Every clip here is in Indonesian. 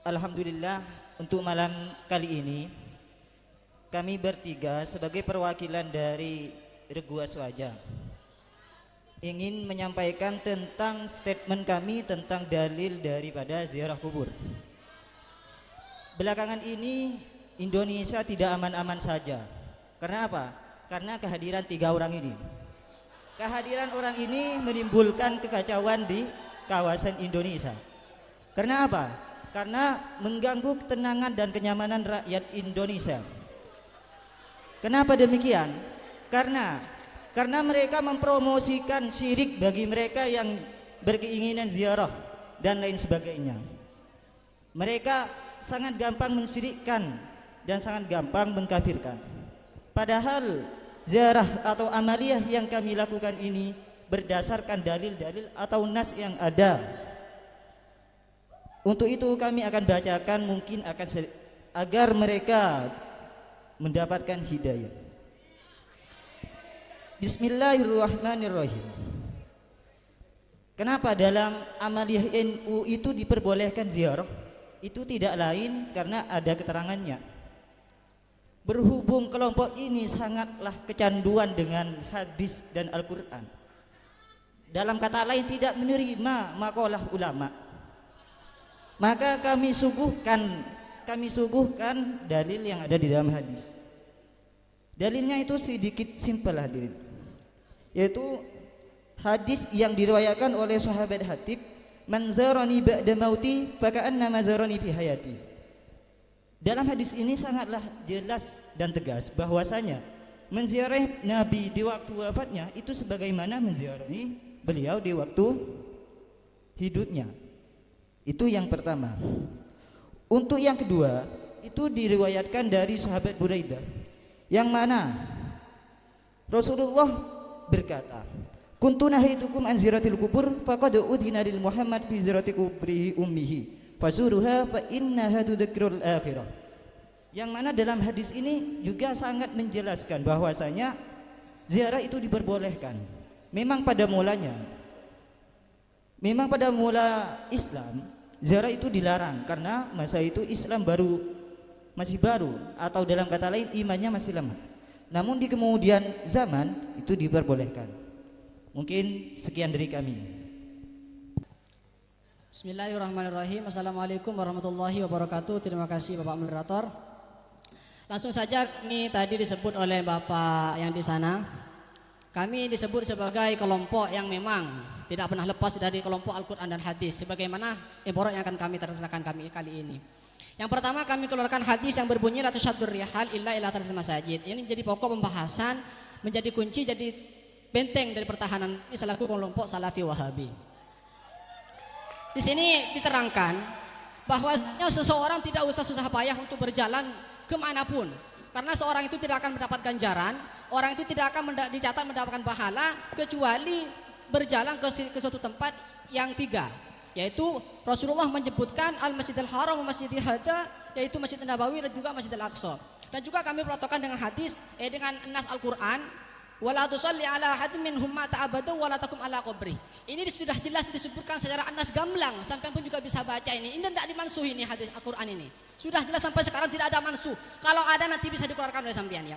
Alhamdulillah, untuk malam kali ini kami bertiga sebagai perwakilan dari Regu Aswaja ingin menyampaikan tentang statement kami tentang dalil daripada ziarah kubur. Belakangan ini Indonesia tidak aman-aman saja. Karena apa? Karena kehadiran tiga orang ini. Kehadiran orang ini menimbulkan kekacauan di kawasan Indonesia. Karena apa? Karena mengganggu ketenangan dan kenyamanan rakyat Indonesia. Kenapa demikian? Karena mereka mempromosikan syirik bagi mereka yang berkeinginan ziarah dan lain sebagainya. Mereka sangat gampang mensyirikkan dan sangat gampang mengkafirkan. Padahal ziarah atau amaliyah yang kami lakukan ini berdasarkan dalil-dalil atau nas yang ada. Untuk itu kami akan bacakan mungkin agar mereka mendapatkan hidayah. Bismillahirrahmanirrahim. Kenapa dalam amaliyah NU itu diperbolehkan ziarah? Itu tidak lain karena ada keterangannya. Berhubung kelompok ini sangatlah kecanduan dengan hadis dan Al-Quran, dalam kata lain tidak menerima makalah ulama, maka kami suguhkan dalil yang ada di dalam hadis. Dalilnya itu sedikit simpel hadirin, yaitu hadis yang diriwayatkan oleh sahabat Hatib, man zarani ba'da mauti faka'annama zarani fi hayati. Dalam hadis ini sangatlah jelas dan tegas bahwasanya menziarahi Nabi di waktu wafatnya itu sebagaimana menziarahi beliau di waktu hidupnya. Itu yang pertama. Untuk yang kedua, itu diriwayatkan dari sahabat Buraidah, yang mana Rasulullah berkata, kuntu nahaitukum an ziratil kubur faqad udhina lil Muhammad fi zirati kubri ummihi fazuruha fa innaha tudzakkirul akhirah. Yang mana dalam hadis ini juga sangat menjelaskan bahwasanya ziarah itu diperbolehkan. Memang pada mula Islam ziarah itu dilarang karena masa itu Islam masih baru, atau dalam kata lain imannya masih lemah. Namun di kemudian zaman itu diperbolehkan. Mungkin sekian dari kami. Bismillahirrahmanirrahim. Assalamualaikum warahmatullahi wabarakatuh. Terima kasih Bapak Moderator. Langsung saja, ini tadi disebut oleh Bapak yang di sana, kami disebut sebagai kelompok yang memang tidak pernah lepas dari kelompok Al-Quran dan hadis, sebagaimana ibarat yang akan kami terangkan kali ini. Yang pertama, kami keluarkan hadis yang berbunyi la tusyaddur rihal illa ila thalathati masajid. Ini menjadi pokok pembahasan, menjadi kunci, jadi benteng dari pertahanan ini selaku kelompok Salafi Wahabi. Di sini diterangkan bahwasanya seseorang tidak usah susah payah untuk berjalan kemanapun, karena seorang itu tidak akan mendapat ganjaran, orang itu tidak akan dicatat mendapatkan pahala kecuali berjalan ke suatu tempat yang tiga, yaitu Rasulullah menyebutkan Al-Masjidil Haram, Masjidil Hadza, yaitu Masjid Nabawi dan juga Masjidil Aqsa. Dan juga kami peratokan dengan hadis dengan nas Al-Quran, wala tusalli ala ahadin minhum mata abadu wala takum ala qabri. Ini sudah jelas disebutkan secara anas gamblang, sampai pun juga bisa baca ini. Ini tidak dimansuh, ini hadis Al-Quran ini. Sudah jelas sampai sekarang tidak ada mansuh. Kalau ada nanti bisa dikeluarkan oleh sampean ya.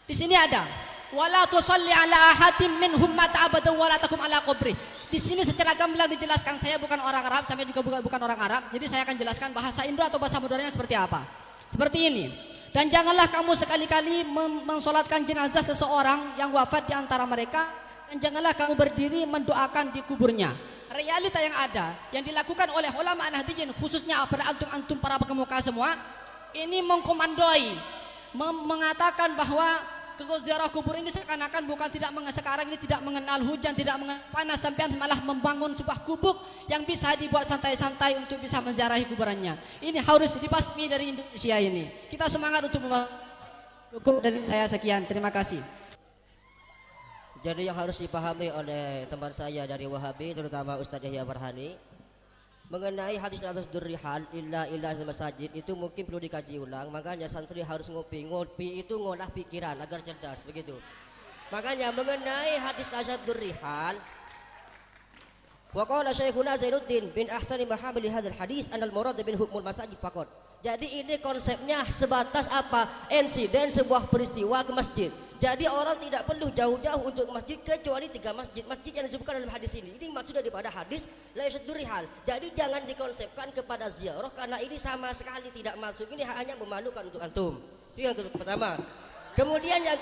Di sini ada wala tusalli ala ahadin minhum mata abadu wala takum ala qabri. Di sini secara gamblang dijelaskan. Saya bukan orang Arab, sampai juga bukan orang Arab. Jadi saya akan jelaskan bahasa Indo atau bahasa modernnya seperti apa. Seperti ini. Dan janganlah kamu sekali-kali mensolatkan jenazah seseorang yang wafat di antara mereka, dan janganlah kamu berdiri mendoakan di kuburnya. Realita yang ada, yang dilakukan oleh ulama Nahdliyin, khususnya pada antum-antum para pemuka semua, ini mengkomandoi, mengatakan bahwa ziarah kubur ini seakan-akan sekarang ini tidak mengenal hujan, tidak mengenal panas, sampai malah membangun sebuah gubuk yang bisa dibuat santai-santai untuk bisa menziarahi kuburannya. Ini harus dibasmi dari Indonesia ini. Kita semangat untuk cukup dari saya sekian. Terima kasih. Jadi yang harus dipahami oleh teman saya dari Wahabi, terutama Ustadz Yahya Farhani, mengenai hadis la tasdur rihal illa masajid, itu mungkin perlu dikaji ulang. Makanya santri harus ngopi itu ngolah pikiran agar cerdas, begitu. Makanya mengenai hadis la tasdur rihal, Wa qala Syekhuna Zainuddin bin ahsani mahamili hadzal hadis anal murad bin hukmul masajid faqat. Jadi ini konsepnya sebatas apa? Insiden sebuah peristiwa ke masjid. Jadi orang tidak perlu jauh-jauh untuk ke masjid kecuali 3 masjid. Masjid yang disebutkan dalam hadis ini. Ini maksud daripada hadis la yasadurihal. Jadi jangan dikonsepkan kepada ziarah karena ini sama sekali tidak masuk. Ini hanya memalukan untuk antum. Itu yang pertama. Kemudian yang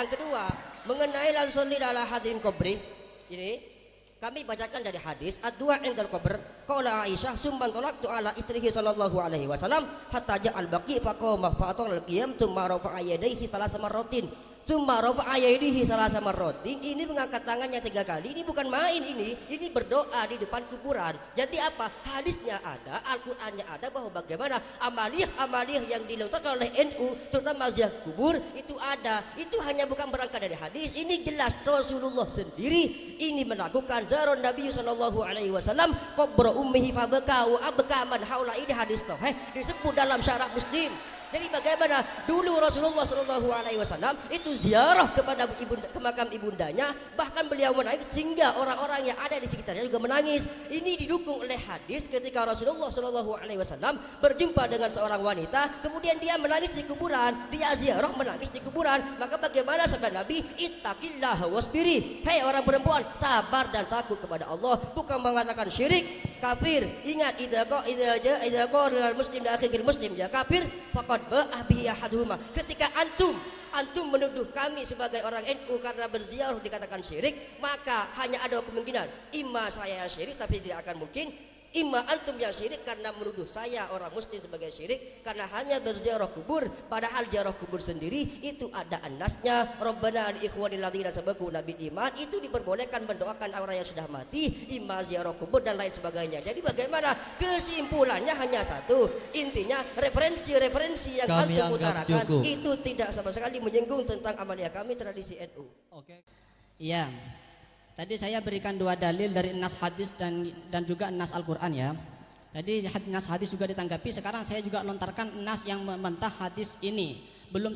kedua mengenai langsung di dalam hadirin kubri ini kami bacakan dari hadis ad-du'a indal qabr qala Aisyah summan talaqtu ala istrihi sallallahu alaihi wasallam hatta ja'al baqi faqama fa'atala al-qiyam thumma rafa'a yadayhi salasa marratin thumma rafa'a yadayhi salasa marratin. Ini mengangkat tangannya 3 kali. Ini bukan main, ini berdoa di depan kuburan. Jadi apa? Hadisnya ada, Al-Qur'annya ada bahwa bagaimana amaliyah yang dilontarkan oleh NU terutama ziarah kubur itu ada. Itu hanya bukan berangkat dari hadis. Ini jelas Rasulullah sendiri ini melakukan ziarah Nabi sallallahu alaihi wasallam qabra ummihi fabaka wa abka man haula. Ini hadis sahih disebut dalam syarah Muslim. Jadi bagaimana dulu Rasulullah Shallallahu Alaihi Wasallam itu ziarah kepada ke makam ibundanya, bahkan beliau menangis sehingga orang-orang yang ada di sekitarnya juga menangis. Ini didukung oleh hadis ketika Rasulullah Shallallahu Alaihi Wasallam berjumpa dengan seorang wanita, kemudian dia menangis di kuburan, dia ziarah menangis di kuburan. Maka bagaimana sabda Nabi, ittaqillah wasbiri, hei orang perempuan sabar dan takut kepada Allah, bukan mengatakan syirik, kafir. Ingat idza qala muslim da akhir muslim ya kafir faqad ketika antum menuduh kami sebagai orang NU karena berziarah dikatakan syirik, maka hanya ada kemungkinan imma saya syirik tapi tidak akan mungkin, imma antum yang syirik karena menuduh saya orang muslim sebagai syirik karena hanya berziarah kubur, padahal ziarah kubur sendiri itu ada annasnya Rabbana li ikhwanil ladzina sabaquna bil iman, itu diperbolehkan mendoakan orang yang sudah mati, imma ziarah kubur dan lain sebagainya. Jadi bagaimana? Kesimpulannya hanya satu, intinya referensi yang kami antum utarakan cukup. itu tidak sama sekali menyinggung tentang amaliyah kami tradisi NU. Oke. Iya. Tadi saya berikan 2 dalil dari nas hadis dan juga nas Al-Qur'an ya. Tadi nas hadis juga ditanggapi, sekarang saya juga lontarkan nas yang membantah hadis ini. Belum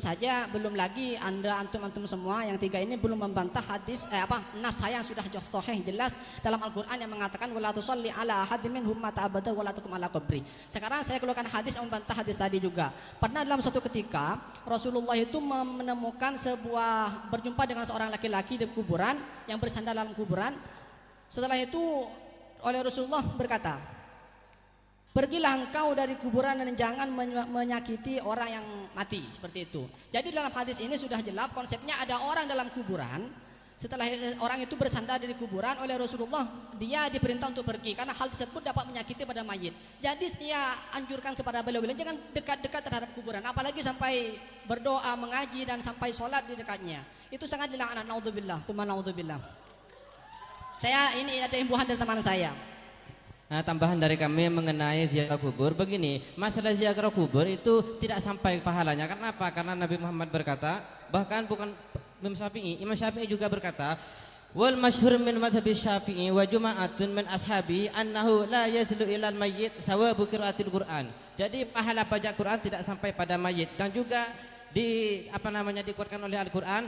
lagi antum semua yang 3 ini belum membantah hadis nas saya yang sudah sahih jelas dalam Al-Qur'an yang mengatakan wala tusalli ala ahadin minhum mata abada wala taqum ala qabri. Sekarang saya keluarkan hadis yang membantah hadis tadi juga. Pernah dalam suatu ketika Rasulullah itu menemukan berjumpa dengan seorang laki-laki di kuburan yang bersandar dalam kuburan. Setelah itu oleh Rasulullah berkata, pergilah engkau dari kuburan dan jangan menyakiti orang yang mati, seperti itu. Jadi dalam hadis ini sudah jelas konsepnya ada orang dalam kuburan. Setelah orang itu bersandar dari kuburan oleh Rasulullah, dia diperintah untuk pergi karena hal tersebut dapat menyakiti pada mayit. Jadi saya anjurkan kepada beliau jangan dekat-dekat terhadap kuburan, apalagi sampai berdoa, mengaji dan sampai sholat di dekatnya. Itu sangat dilaknat. Naudzubillah, tsumma naudzubillah. Ini ada imbuhan dari teman saya. Nah, tambahan dari kami mengenai ziarah kubur begini, masalah ziarah kubur itu tidak sampai pahalanya. Kenapa? Karena Nabi Muhammad berkata, bahkan bukan Imam Syafi'i juga berkata, wal masyhur min madhabi Syafi'i wa juma'atun min ashabi annahu la yaslu ilal mayyit sawabu qiraatil Qur'an. Jadi pahala baca Quran tidak sampai pada mayit, dan juga dikuatkan oleh Al-Qur'an.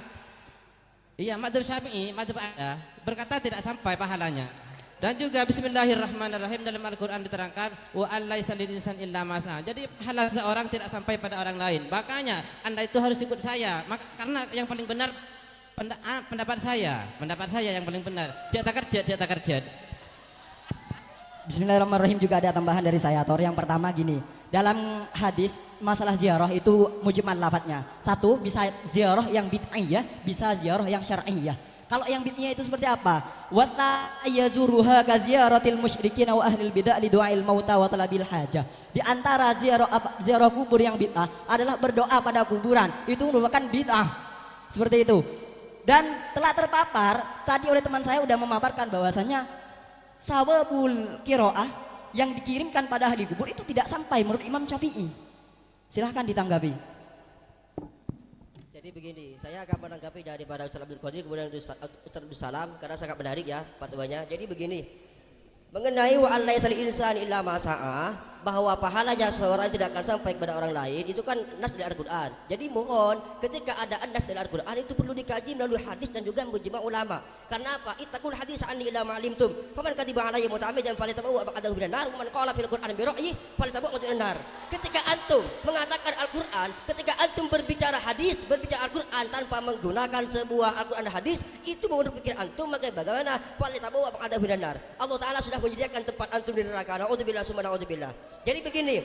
Iya, madhab Syafi'i, madhab Anda berkata tidak sampai pahalanya. Dan juga bismillahirrahmanirrahim dalam Al-Qur'an diterangkan wa allaisa lil insan illa ma sa'a. Jadi pahala seorang tidak sampai pada orang lain. Makanya Anda itu harus ikut saya. Karena yang paling benar pendapat saya yang paling benar. Jata kerja. Bismillahirrahmanirrahim, juga ada tambahan dari saya, Tor. Yang pertama gini, dalam hadis masalah ziarah itu mujmal lafadznya. 1, bisa ziarah yang bid'iyah, bisa ziarah yang syar'iyah. Kalau yang bid'ah itu seperti apa? Wa yazuruha ka ziyaratil musyrikin wa ahlil bid'ah li du'ail mauta wa talabil hajah. Di antara ziarah kubur yang bid'ah adalah berdoa pada kuburan. Itu merupakan bid'ah. Seperti itu. Dan telah terpapar tadi oleh teman saya sudah memaparkan bahwasanya sawabul qiraah yang dikirimkan pada ahli kubur itu tidak sampai menurut Imam Syafi'i. Silahkan ditanggapi. Jadi begini, saya akan menanggapi daripada Ustaz Abdul Qadir kemudian Ustaz Abdul Salam karena sangat menarik ya fatwanya. Jadi begini, mengenai wa alla yasal insani illa ma sa'a, bahwa pahalanya seorang tidak akan sampai kepada orang lain, itu kan nas dari Al-Quran. Jadi mohon ketika ada nas dari Al-Quran itu perlu dikaji melalui hadis dan juga mujma' ulama. Karena apa? Ittaqul hadis anni ila ma'alimtum faman katiba alayya muta'ammidan falyatabawwa maq'adahu minan nar wa man qala fil Qur'an bi ra'yi falyatabawwa minan nar. Ketika antum mengatakan Al-Quran, ketika antum berbicara hadis, berbicara Al-Quran tanpa menggunakan sebuah Al-Quran dan hadis, itu menurut pikiran antum, maka bagaimana? Falyatabawwa maq'adahu minan nar. Allah Taala sudah menyediakan tempat antum di neraka. Na'udzubillah summa na'udzubillah. Jadi begini,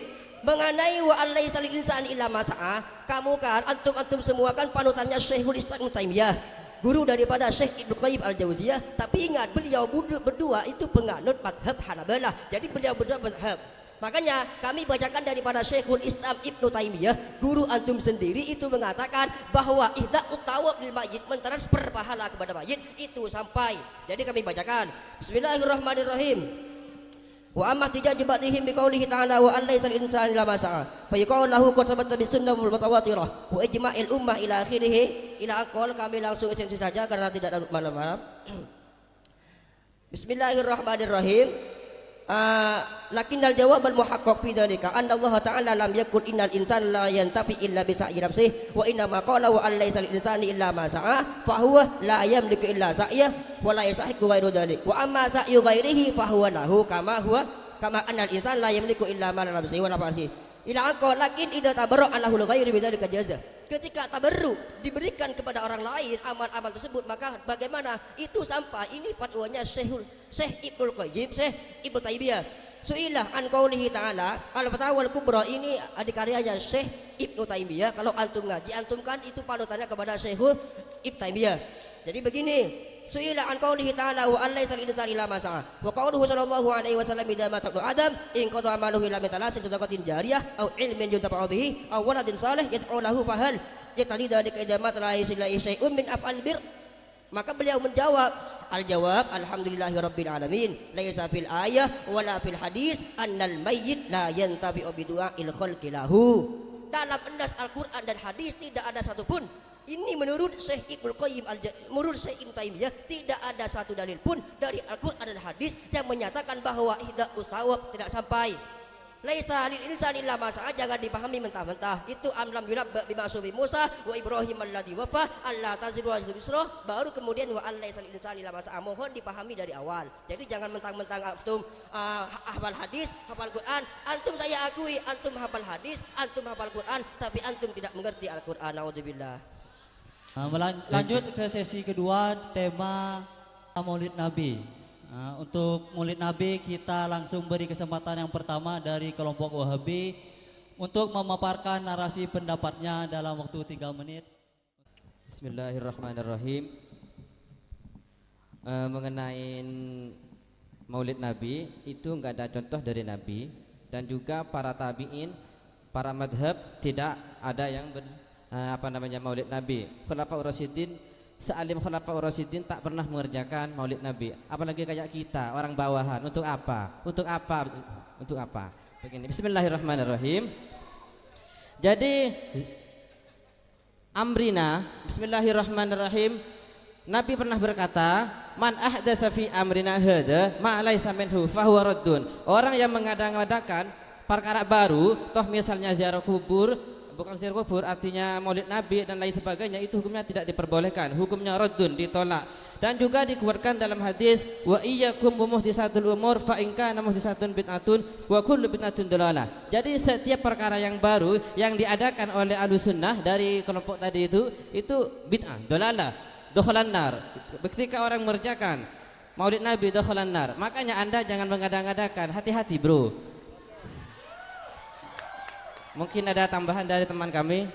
mengenai wa allaisa lil insani illa ma sa'a, kamu kan antum semua kan panutannya Syekhul Islam Ibnu Taimiyah, guru daripada Syekh Ibnu Qayyim Al-Jauziyah. Tapi ingat, beliau berdua itu penganut mazhab Hanabalah. Jadi beliau berdua mazhab. Makanya kami bacakan daripada Syekhul Islam Ibnu Taimiyah, guru antum sendiri, itu mengatakan bahwa ihda'ut tawab lil mayyit, mentransfer pahala kepada mayit itu sampai. Jadi kami bacakan Bismillahirrahmanirrahim. Wa amma tijaj ba'dihim biqaulihi ta'ala wa allaisa lil insani illa ma sa'a fa yuqalu lahu qad thabata bis sunnah wal mutawatirah wa ijma'il ummah ila akhirih. Ila aqwal kami langsung esensi saja karena tidak ada malam-malam. Bismillahirrahmanirrahim. Lakinnal jawab al muhaqqaq fi dzalika anna Allah ta'ala lam yakul innal insana la yantafi illa bi sa'i nafsihi wa inna ma qala wa allaisa lil insani illa ma sa'a fa huwa la yamliku illa sa'yah wa la yastahiqu ghairu dzalik wa amma sa'yu ghairihi fa huwa lahu kama annal insana la yamliku illa ma nafsihi wa nafsihi ila aqal lakin idza tabarra annahu ghairi bidzalika jaza. Ketika tabarru diberikan kepada orang lain amal-amal tersebut, maka bagaimana itu sampai. Ini fatwanya Syekh Ibnu Qayyim, Syekh Ibnu Taimiyah. Su'ilah an qaulihi ta'ala al-fatawa al-kubra, ini adikaryanya Syekh Ibnu Taimiyah. Kalau antum ngaji, antum kan itu panutannya kepada Syekh Ibnu Taimiyah. Jadi begini, su'ila an qaulihi ta'ala wa allaisa lil insani illa ma sa'a wa qauluhu sallallahu alaihi wasallam idza mata ibnu adam in qada amaluhu illa min thalathin sadaqatin jariyah aw ilmin yuntafa'u bihi aw waladin salih yad'u lahu fahal yaqtadi dzalika idza mata la yasilahi syai'un min af'al bir. Maka beliau menjawab, al-jawab alhamdulillahi rabbil alamin laisa fil ayah wala fil hadis annal mayyit la yantabi'u bi du'a'il khalqi lahu. Dalam nas Al-Qur'an dan hadis tidak ada satupun. Ini menurut Syekh Ibnu Qayyim menurut Syekh Ibnu Taimiyah, tidak ada satu dalil pun dari Al-Qur'an dan hadis yang menyatakan bahwa ihda'ut tawab tidak sampai. Laisa lil insani illa ma sa'a, jangan dipahami mentah-mentah. Itu amlam yunabba bima subi Musa wa Ibrahim alladzi wafa alla taziru wa zibisra, baru kemudian wa allaisa lil insani illa ma sa'a. Mohon dipahami dari awal. Jadi jangan mentang-mentang antum hafal hadis, hafal Quran. Antum saya akui antum hafal hadis, antum hafal Quran, tapi antum tidak mengerti Al-Qur'an. Naudzubillah. Lanjut ke sesi kedua, tema Maulid Nabi. Untuk Maulid Nabi kita langsung beri kesempatan yang pertama dari kelompok Wahabi untuk memaparkan narasi pendapatnya dalam waktu 3 menit. Bismillahirrahmanirrahim. Mengenai Maulid Nabi itu enggak ada contoh dari Nabi, dan juga para tabi'in, para madhab tidak ada yang Maulid Nabi. Khulafaur Rasyidin, sealim Khulafaur Rasyidin tak pernah mengerjakan Maulid Nabi. Apalagi kayak kita orang bawahan. Untuk apa? Untuk apa? Untuk apa? Begini, bismillahirrahmanirrahim. Jadi amrina, bismillahirrahmanirrahim. Nabi pernah berkata, man ahdatsa fi amrina hadza ma laysa minhu fahuwa raddun. Orang yang mengadakan perkara baru, toh misalnya ziarah kubur, bukan ziarah kubur, artinya Maulid Nabi dan lain sebagainya, itu hukumnya tidak diperbolehkan, hukumnya raddun, ditolak. Dan juga dikeluarkan dalam hadis, wa iyyakum muhdisatul umur fa in kana muhdisatun bid'atun wa kullu bid'atin dalalah. Jadi setiap perkara yang baru yang diadakan oleh Ahlussunnah dari kelompok tadi itu bid'ah, dalalah, dakhalan nar. Ketika orang mengerjakan Maulid Nabi dakhalan nar. Makanya Anda jangan mengada-ngadakan, hati-hati bro. Mungkin ada tambahan dari teman kami.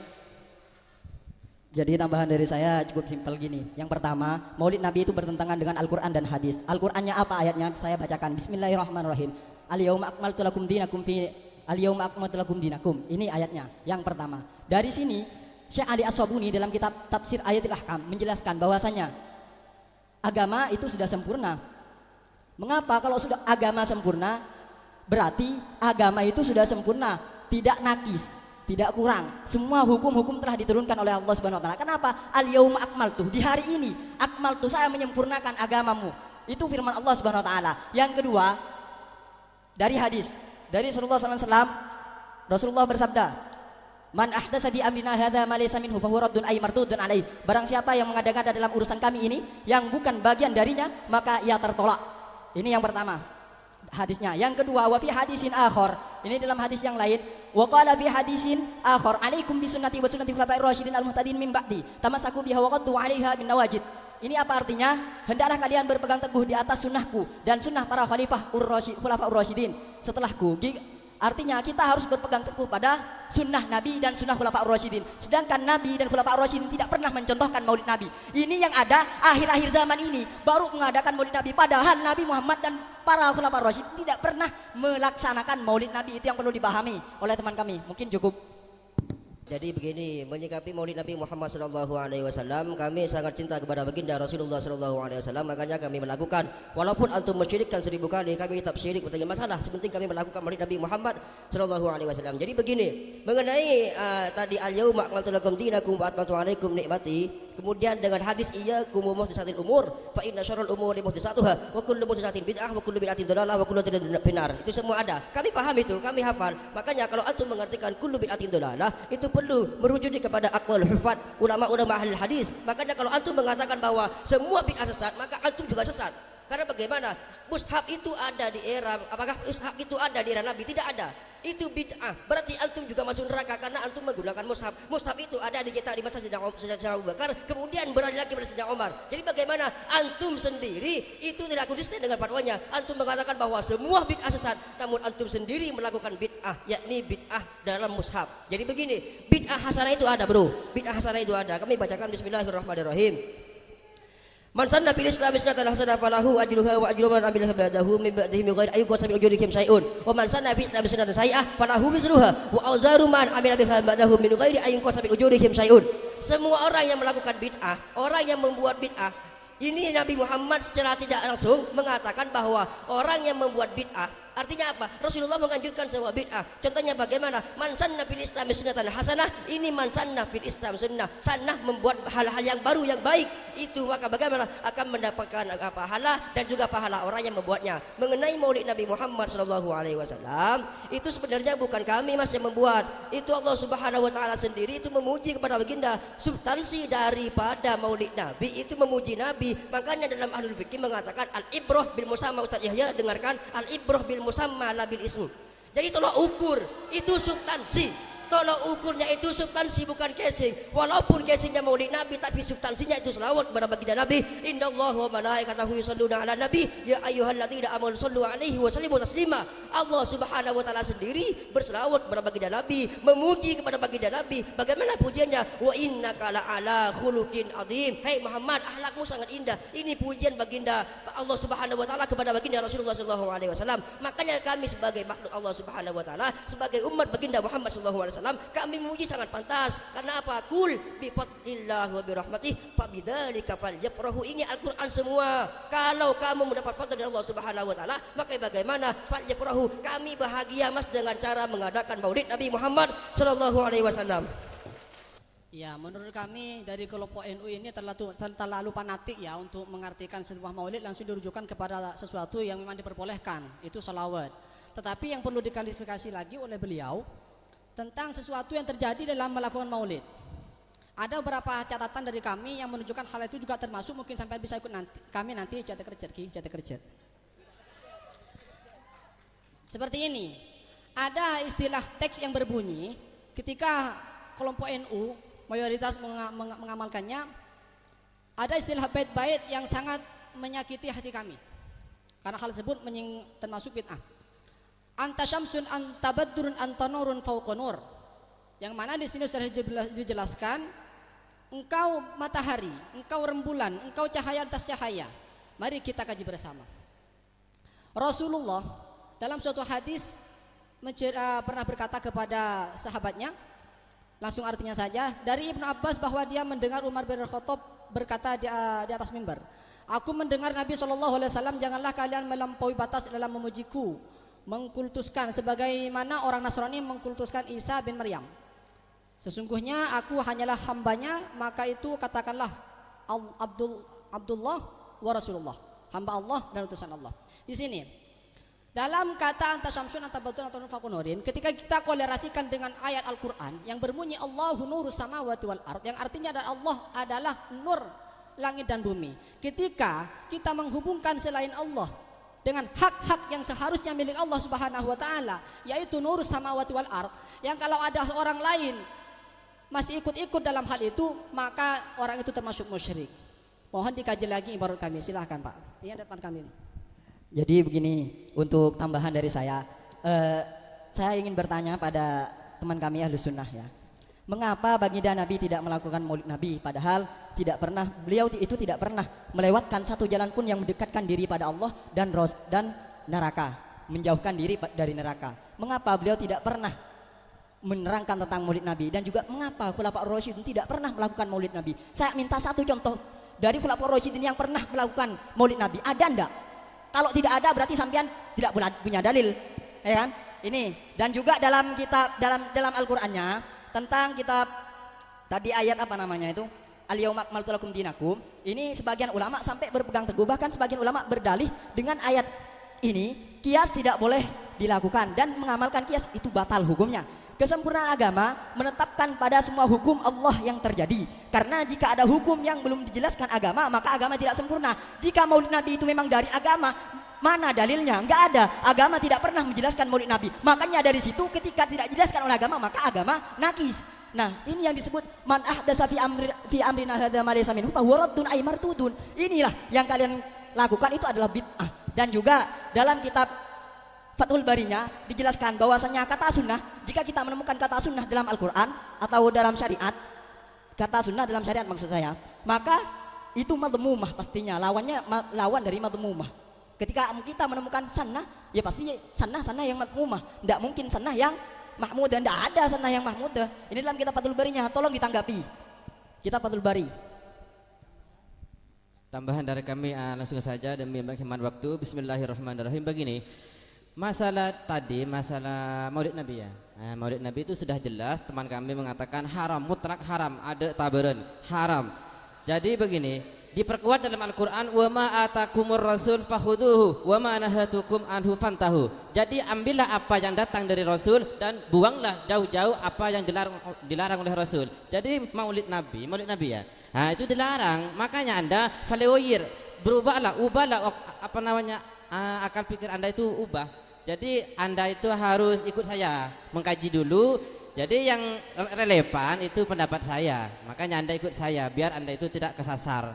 Jadi tambahan dari saya cukup simpel gini. Yang pertama, Maulid Nabi itu bertentangan dengan Al-Quran dan hadis. Al-Qurannya apa ayatnya? Saya bacakan. Bismillahirrahmanirrahim. Al-yawma akmaltu lakum dinakum. Ini ayatnya. Yang pertama. Dari sini Syekh Ali As-Sabuni dalam kitab Tafsir Ayatul Ahkam menjelaskan bahwasanya agama itu sudah sempurna. Mengapa? Kalau sudah agama sempurna, berarti agama itu sudah sempurna, tidak nakis, tidak kurang. Semua hukum-hukum telah diturunkan oleh Allah Subhanahu wa taala. Kenapa? Al-yauma akmaltu, di hari ini akmaltu, saya menyempurnakan agamamu. Itu firman Allah Subhanahu wa taala. Yang kedua, Dari hadis dari Rasulullah SAW, Rasulullah bersabda, "Man ahdatsa bi amrina hadza ma laysa minhu fa huwa raddun ay mardudun alaih." Barang siapa yang mengadakan dalam urusan kami ini yang bukan bagian darinya, maka ia tertolak. Ini yang pertama hadisnya. Yang kedua, wa fi hadisin akhar. Ini dalam hadis yang lain, wa qala fi hadisin akhar, "Alaikum bi sunnati wa sunnati khulafa'ir rasyidin al-muhtadin min ba'di, tamassaku biha wa qaddu 'alaiha bin nawajid." Ini apa artinya? Hendaklah kalian berpegang teguh di atas sunnahku dan sunnah para khulafa'ur rasyidin setelahku. Artinya kita harus berpegang teguh pada sunnah Nabi dan sunnah khulafa'ur rasyidin. Sedangkan Nabi dan khulafa'ur rasyidin tidak pernah mencontohkan maulid Nabi. Ini yang ada akhir-akhir zaman ini baru mengadakan maulid Nabi. Padahal Nabi Muhammad dan para khulafa'ur rasyidin tidak pernah melaksanakan maulid Nabi. Itu yang perlu dipahami oleh teman kami. Mungkin cukup. Jadi begini, menyikapi Maulid Nabi Muhammad sallallahu alaihi wasallam, kami sangat cinta kepada baginda Rasulullah sallallahu alaihi wasallam, makanya kami melakukan. Walaupun antum mensyirikkan 1000 kali, kami tetap syirik, bertanya masalah. Sepenting kami melakukan Maulid Nabi Muhammad sallallahu alaihi wasallam. Jadi begini, mengenai tadi al-yauma akmaltu lakum dinakum wa atmamtu alaikum nikmati, kemudian dengan hadis iyyakum wa muhdatsatil umur, fa inna syarrul umuri muhdatsatuha wa kullu muhdatsatin bid'ah wa kullu bid'atin dhalalah wa kullu dhalalah finnar. Itu semua ada. Kami paham itu, kami hafal. Makanya kalau antum mengartikan kullu bid'atin dhalalah, itu perlu merujuk kepada aqwal hufat ulama-ulama ahli hadis. Makanya kalau antum mengatakan bahwa semua bid'ah sesat, maka antum juga sesat. Karena bagaimana? Mushaf itu ada di era, apakah mushaf itu ada di era Nabi? Tidak ada. Itu bid'ah. Berarti antum juga masuk neraka karena antum menggunakan mushaf. Mushaf itu ada dicetak di masa Sayyidina Abu Bakar, kemudian beralih lagi pada Sayyidina Umar. Jadi bagaimana? Antum sendiri itu tidak konsisten dengan fatwanya. Antum mengatakan bahwa semua bid'ah sesat, namun antum sendiri melakukan bid'ah, yakni bid'ah dalam mushaf. Jadi begini, bid'ah hasanah itu ada, bro. Bid'ah hasanah itu ada. Kami bacakan bismillahirrahmanirrahim. Man sanna fil Islam sunnatan hasanah falahu ajruha wa ajru man amila ba'dahu min ba'dihi min ghairi ayyukum min ujurikum syai'un wa man sanna fil Islam sunnatan sayyi'ah falahu wizruha wa awzaru man amila biha ba'dahu min ghairi ayyukum min ujurikum syai'un. Semua orang yang melakukan bid'ah, orang yang membuat bid'ah, ini Nabi Muhammad secara tidak langsung mengatakan bahwa orang yang membuat bid'ah, artinya apa? Rasulullah menganjurkan semua bid'ah. Contohnya bagaimana? Man sanna fil Islam sunnatan hasanah, ini man sanna fil Islam sunnah. Sanah membuat hal-hal yang baru yang baik. Itu maka bagaimana? Akan mendapatkan pahala dan juga pahala orang yang membuatnya. Mengenai Maulid Nabi Muhammad sallallahu alaihi wasallam, itu sebenarnya bukan kami Mas yang membuat. Itu Allah Subhanahu wa taala sendiri itu memuji kepada baginda. Substansi daripada Maulid Nabi itu memuji Nabi. Makanya dalam Ahlul Fikih mengatakan al-ibrah bil musamma. Ustaz Yahya dengarkan, al-ibrah bil musamma la bil ism. Jadi tolong ukur itu substansi. Tolong ukurnya itu substansi bukan casing. Walaupun casingnya Maulid Nabi tapi substansinya itu selawat kepada baginda Nabi. Innallaha wa malaikatahu yusholluna 'alan nabi ya ayyuhalladzina amanu shollu 'alaihi wa sallimu taslima. Allah Subhanahu wa taala sendiri berselawat kepada baginda Nabi, memuji kepada baginda Nabi. Bagaimana pujiannya? Wa innaka la'ala khuluqin adzim. Hai Muhammad, akhlakmu sangat indah. Ini pujian baginda Allah Subhanahu wa taala kepada baginda Rasulullah sallallahu alaihi wasallam. Makanya kami sebagai makhluk Allah Subhanahu wa taala, sebagai umat baginda Muhammad sallallahu alaihi wasallam, kami memuji sangat pantas. Karena apa? Kul bi fadlillah wa bi rahmatih fabidzalika falyafrahu. Ini Al-Qur'an semua. Kalau kamu mendapat fadl dari Allah Subhanahu wa taala, maka bagaimana? Falyafrahu. Kami bahagia Mas dengan cara mengadakan Maulid Nabi Muhammad sallallahu alaihi wasallam. Ya, menurut kami dari kelompok NU ini terlalu fanatik ya untuk mengartikan sebuah maulid langsung dirujukan kepada sesuatu yang memang diperbolehkan, itu sholawat. Tetapi yang perlu diklarifikasi lagi oleh beliau tentang sesuatu yang terjadi dalam melakukan maulid. Ada beberapa catatan dari kami yang menunjukkan hal itu juga termasuk, mungkin sampai bisa ikut kami nanti cetak kerja. Seperti ini, ada istilah teks yang berbunyi ketika kelompok NU mayoritas mengamalkannya, ada istilah bait-bait yang sangat menyakiti hati kami karena hal tersebut termasuk bid'ah. Anta syamsun anta badrun anta nurun fauqa nur, yang mana di sini sudah dijelaskan engkau matahari, engkau rembulan, engkau cahaya atas cahaya. Mari kita kaji bersama. Rasulullah dalam suatu hadis pernah berkata kepada sahabatnya, langsung artinya saja, dari Ibnu Abbas bahwa dia mendengar Umar bin Khattab berkata di atas mimbar, aku mendengar Nabi SAW, janganlah kalian melampaui batas dalam memujiku, mengkultuskan sebagaimana orang Nasrani mengkultuskan Isa bin Maryam. Sesungguhnya aku hanyalah hambanya, maka itu katakanlah Abdullah wa Rasulullah, hamba Allah dan utusan Allah. Di sini Dalam kata anta syamsun anta batun atau fakunurin, ketika kita kolerasikan dengan ayat Al-Quran yang berbunyi Allahu nurus samawati wal ard, yang artinya adalah Allah adalah nur langit dan bumi. Ketika kita menghubungkan selain Allah dengan hak-hak yang seharusnya milik Allah Subhanahu wa taala, yaitu nurus samawati wal ard, yang kalau ada orang lain masih ikut-ikut dalam hal itu, maka orang itu termasuk musyrik. Mohon dikaji lagi ibarat kami. Silahkan Pak. Ini depan kami. Jadi begini, untuk tambahan dari saya ingin bertanya pada teman kami Ahlus Sunnah ya. Mengapa baginda Nabi tidak melakukan maulid Nabi, padahal beliau itu tidak pernah melewatkan satu jalan pun yang mendekatkan diri pada Allah dan neraka, menjauhkan diri dari neraka. Mengapa beliau tidak pernah menerangkan tentang maulid Nabi, dan juga mengapa Khulafaur Rasyidin tidak pernah melakukan maulid Nabi? Saya minta satu contoh dari Khulafaur Rasyidin yang pernah melakukan maulid Nabi, ada enggak? Kalau tidak ada berarti sampean tidak punya dalil, ya kan? Ini, dan juga dalam kitab dalam Al-Qur'annya tentang kitab tadi ayat apa namanya itu? Al-yauma akmaltu lakum dinakum. Ini sebagian ulama sampai berpegang teguh, bahkan sebagian ulama berdalih dengan ayat ini, kias tidak boleh dilakukan dan mengamalkan kias itu batal hukumnya. Kesempurnaan agama menetapkan pada semua hukum Allah yang terjadi. Karena jika ada hukum yang belum dijelaskan agama, maka agama tidak sempurna. Jika maulid Nabi itu memang dari agama, mana dalilnya? Enggak ada. Agama tidak pernah menjelaskan maulid Nabi. Makanya dari situ ketika tidak dijelaskan oleh agama, maka agama nakis. Nah, ini yang disebut man ahdatsa fi amrina hadza ma laysa minhu fa huwa raddun ay martudun. Inilah yang kalian lakukan, itu adalah bid'ah. Dan juga dalam kitab Fathul Barinya dijelaskan bahwasanya kata sunnah, jika kita menemukan kata sunnah dalam Al-Quran atau dalam syariat, kata sunnah dalam syariat maksud saya, maka itu madmumah pastinya, lawan dari madmumah. Ketika kita menemukan sunnah, ya pasti sunnah yang madmumah, tidak mungkin sunnah yang mahmudah, tidak ada sunnah yang mahmudah. Ini dalam kitab Fathul Barinya, tolong ditanggapi. Kitab Fathul Bari. Tambahan dari kami langsung saja demi menghemat waktu. Bismillahirrahmanirrahim. Begini, masalah maulid Nabi ya. Maulid Nabi itu sudah jelas, teman kami mengatakan haram, mutlak haram, ada tabaran, haram. Jadi begini, diperkuat dalam Al-Qur'an, wa ma atakumur rasul fakhuduhu wa ma nahatukum anhu fantahu. Jadi ambillah apa yang datang dari Rasul dan buanglah jauh-jauh apa yang dilarang oleh Rasul. Jadi maulid Nabi ya. Nah, itu dilarang. Makanya Anda falewir, ubahlah apa namanya? Akal pikir Anda itu ubah. Jadi Anda itu harus ikut saya mengkaji dulu. Jadi yang relevan itu pendapat saya. Makanya Anda ikut saya biar Anda itu tidak kesasar.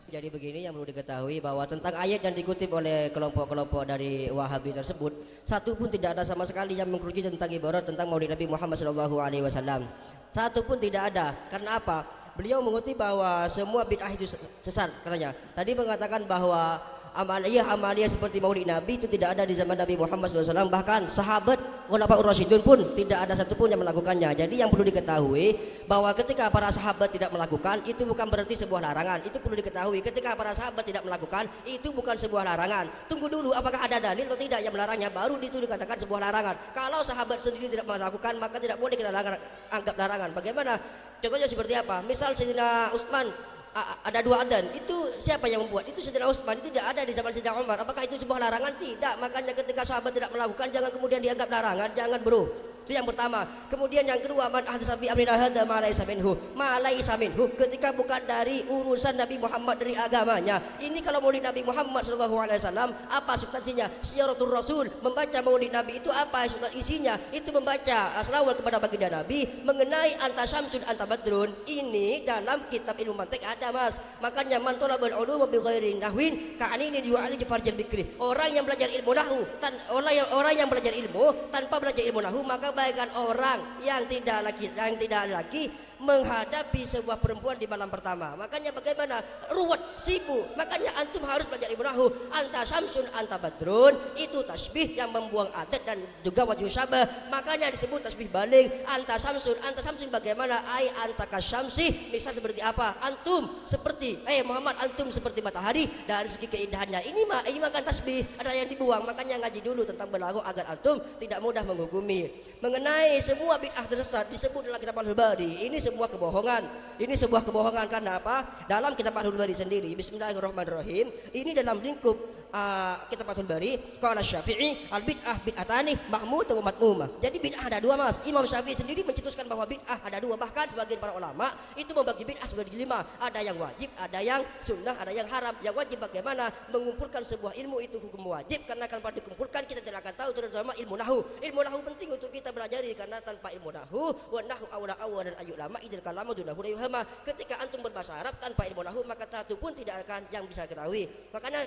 Jadi begini yang perlu diketahui, bahwa tentang ayat yang dikutip oleh kelompok-kelompok dari Wahabi tersebut, satu pun tidak ada sama sekali yang mengkaji tentang ibarat tentang maulid Nabi Muhammad SAW. Satu pun tidak ada. Karena apa? Beliau mengutip bahwa semua bid'ah itu sesat katanya. Tadi mengatakan bahwa amaliyah seperti maulid Nabi itu tidak ada di zaman Nabi Muhammad SAW. Bahkan sahabat Khulafaur Rasyidun pun tidak ada satupun yang melakukannya. Jadi yang perlu diketahui bahwa ketika para sahabat tidak melakukan, itu bukan berarti sebuah larangan. Itu perlu diketahui. Ketika para sahabat tidak melakukan, itu bukan sebuah larangan. Tunggu dulu apakah ada dalil atau tidak yang melarangnya, baru itu dikatakan sebuah larangan. Kalau sahabat sendiri tidak melakukan, maka tidak boleh kita anggap larangan. Bagaimana? Contohnya seperti apa? Misal Sayyidina Utsman, ada dua adzan, itu siapa yang membuat? Itu Sayyidina Utsman, itu tidak ada di zaman Sayyidina Umar. Apakah itu sebuah larangan? Tidak. Makanya ketika sahabat tidak melakukan, jangan kemudian dianggap larangan, jangan bro. Itu yang pertama. Kemudian yang kedua, man ahdatsa fi amrina hadza ma laysa minhu, ketika bukan dari urusan Nabi Muhammad, dari agamanya. Ini kalau maulid Nabi Muhammad SAW, apa substansinya? Syiaratul Rasul, membaca maulid Nabi itu apa isinya? Itu membaca selawat kepada baginda Nabi mengenai anta syamsun anta badrun. Ini dalam kitab ilmu mantik ada, Mas. Makanya man talabal ulum bi ghairi nahwin ka'anini yu'ali farjil bikri. Orang yang belajar ilmu nahwu, orang yang belajar ilmu tanpa belajar ilmu nahwu, maka bagaikan orang yang tidak lagi menghadapi sebuah perempuan di malam pertama. Makanya bagaimana? Ruwet, sibuk. Makanya antum harus belajar ilmu nahwu. Anta syamsun anta badrun, itu tasbih yang membuang adat dan juga wajhu syabah. Makanya disebut tasbih baligh. Anta syamsun bagaimana? Ai anta kasyamsi. Misal seperti apa? Antum seperti Muhammad, antum seperti matahari. Dari segi keindahannya ini makan tasbih, ada yang dibuang. Makanya ngaji dulu tentang balaghah agar antum tidak mudah menghukumi. Mengenai semua bid'ah tersesat disebut dalam kitab Al-Bari. Ini sebuah kebohongan. Karena apa? Dalam kitab Fathul Bari sendiri, bismillahirrahmanirrahim, ini dalam lingkup kita Fathul Bari, qala Syafi'i al bid'ah bid'atani mahmud wa matmumah. Jadi bid'ah ada dua, Mas. Imam Syafi'i sendiri mencetuskan bahwa bid'ah ada dua, bahkan sebagian para ulama itu membagi bid'ah sebagai 5. Ada yang wajib, ada yang sunnah, ada yang haram. Yang wajib bagaimana? Mengumpulkan sebuah ilmu itu hukum wajib, karena kalau dikumpulkan kita tidak akan tahu, terutama ilmu nahwu. Ilmu nahwu penting untuk kita pelajari, karena tanpa ilmu nahwu wa nahwu awla dan ayu lama idil kalamu dunahu la yuhama. Ketika antum berbahasa Arab tanpa ilmu nahwu, maka satu pun tidak akan yang bisa ketahui. Makanya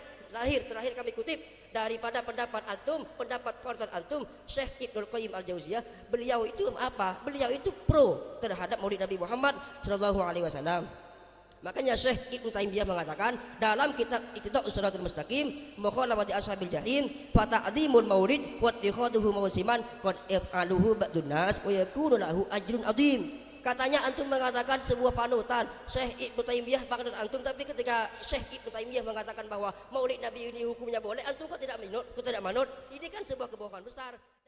terakhir kami kutip daripada pendapat antum, pendapat portal antum, Syekh Ibnul Qayyim Al-Jauziyah. Beliau itu apa? Beliau itu pro terhadap Maulid Nabi Muhammad sallallahu alaihi wasallam. Makanya Syekh Ibnu Taimiyah mengatakan dalam kitab Iqtida'us Shiratal Mustaqim, mukhalafati ashabil jahim, fa ta'dhimul maulid wa ittikhaduhu mawsiman qad yaf'aluhu ba'dun nas wa yakunu lahu ajrun 'adzim. Katanya antum mengatakan sebuah panutan Syekh Ibnu Taimiyah panutan antum, tapi ketika Syekh Ibnu Taimiyah mengatakan bahwa Maulid Nabi ini hukumnya boleh, antum kok tidak manut? Ini kan sebuah kebohongan besar.